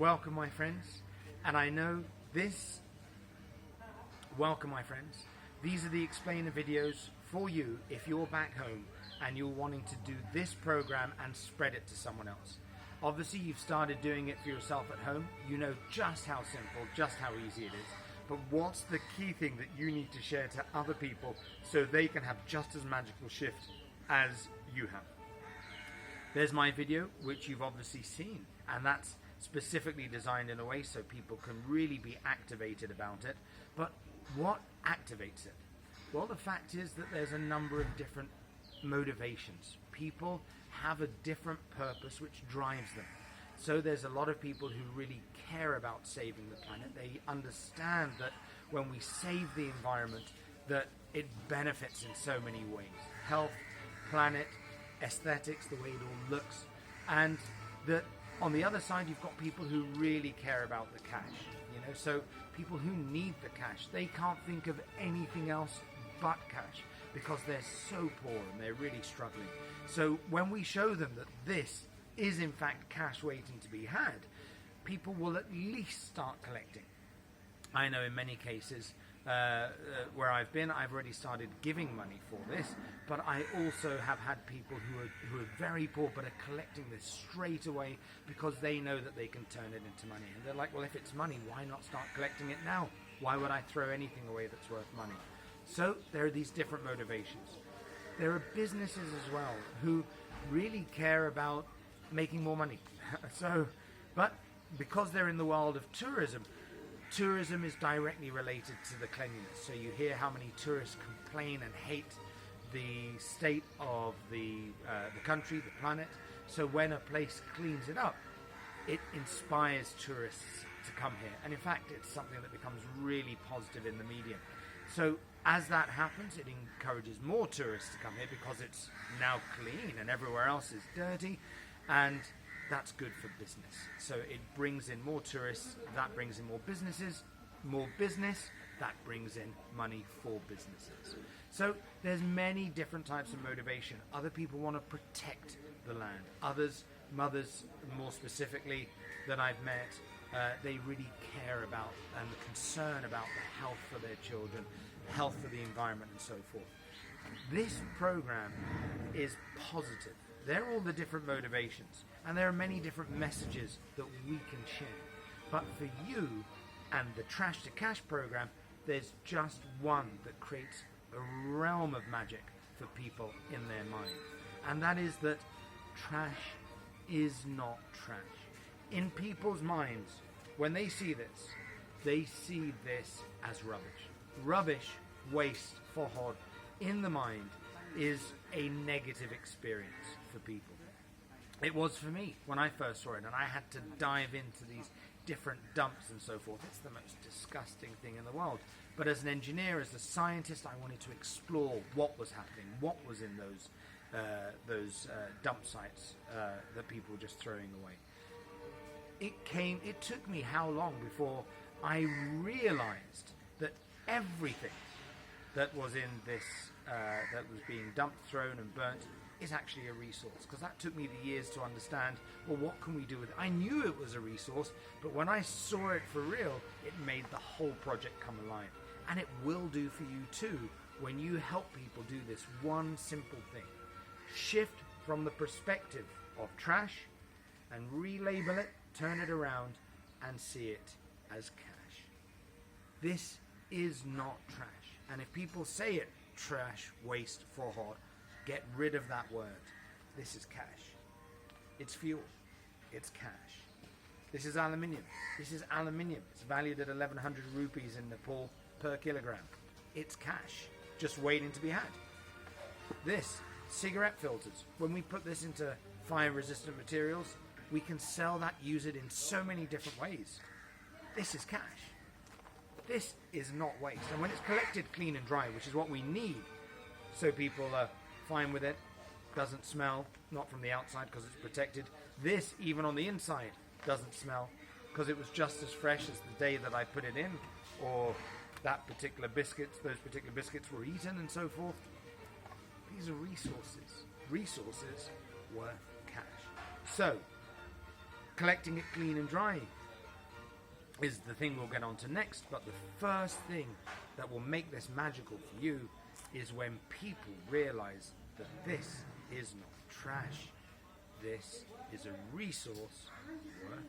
Welcome, my friends. And I know this, welcome, my friends. These are the explainer videos for you if you're back home and you're wanting to do this program and spread it to someone else. Obviously, you've started doing it for yourself at home. You know just how simple, just how easy it is. But what's the key thing that you need to share to other people so they can have just as magical shift as you have? There's my video, which you've obviously seen, and that's specifically designed in a way so people can really be activated about it. But what activates it? Well, the fact is that there's a number of different motivations. People have a different purpose which drives them. So there's a lot of people who really care about saving the planet. They understand that when we save the environment, that it benefits in so many ways. Health, planet, aesthetics, the way it all looks. And that on the other side, you've got people who really care about the cash. You know, so people who need the cash, they can't think of anything else but cash because they're so poor and they're really struggling. So when we show them that this is in fact cash waiting to be had, people will at least start collecting. I know in many cases where I've been, I've already started giving money for this, but I also have had people who are very poor but are collecting this straight away because they know that they can turn it into money. And they're like, well, if it's money, why not start collecting it now? Why would I throw anything away that's worth money? So there are these different motivations. There are businesses as well who really care about making more money. But because they're in the world of tourism, tourism is directly related to the cleanliness. So you hear how many tourists complain and hate the state of the country, the planet. So when a place cleans it up, it inspires tourists to come here. And in fact, it's something that becomes really positive in the media. So as that happens, it encourages more tourists to come here because it's now clean and everywhere else is dirty. And that's good for business. So it brings in more tourists, that brings in more businesses, more business, that brings in money for businesses. So there's many different types of motivation. Other people want to protect the land. Others, mothers more specifically that I've met, they really care about and concern about the health for their children, health for the environment and so forth. This program is positive. They're all the different motivations, and there are many different messages that we can share. But for you and the Trash to Cash program, there's just one that creates a realm of magic for people in their mind. And that is that trash is not trash. In people's minds, when they see this as rubbish. Rubbish, waste, fahod, in the mind is a negative experience for people. It was for me when I first saw it, and I had to dive into these different dumps and so forth. It's the most disgusting thing in the world. But as an engineer, as a scientist, I wanted to explore what was happening, what was in those dump sites that people were just throwing away. It took me how long before I realized that everything that was in this, that was being dumped, thrown and burnt, is actually a resource. Because that took me the years to understand, well, what can we do with it? I knew it was a resource, but when I saw it for real, it made the whole project come alive. And it will do for you too when you help people do this one simple thing. Shift from the perspective of trash and relabel it, turn it around and see it as cash. This is not trash. And if people say it, trash, waste, fahod, get rid of that word. This is cash. It's fuel. It's cash. This is aluminium. This is aluminium. It's valued at 1,100 rupees in Nepal per kilogram. It's cash, just waiting to be had. This, cigarette filters. When we put this into fire-resistant materials, we can sell that, use it in so many different ways. This is cash. This is not waste. And when it's collected clean and dry, which is what we need, so people are fine with it, doesn't smell, not from the outside because it's protected. This, even on the inside, doesn't smell because it was just as fresh as the day that I put it in, or that particular biscuits, those particular biscuits were eaten and so forth. These are resources worth cash. So, collecting it clean and dry, is the thing we'll get on to next. But the first thing that will make this magical for you is when people realize that this is not trash. This is a resource worth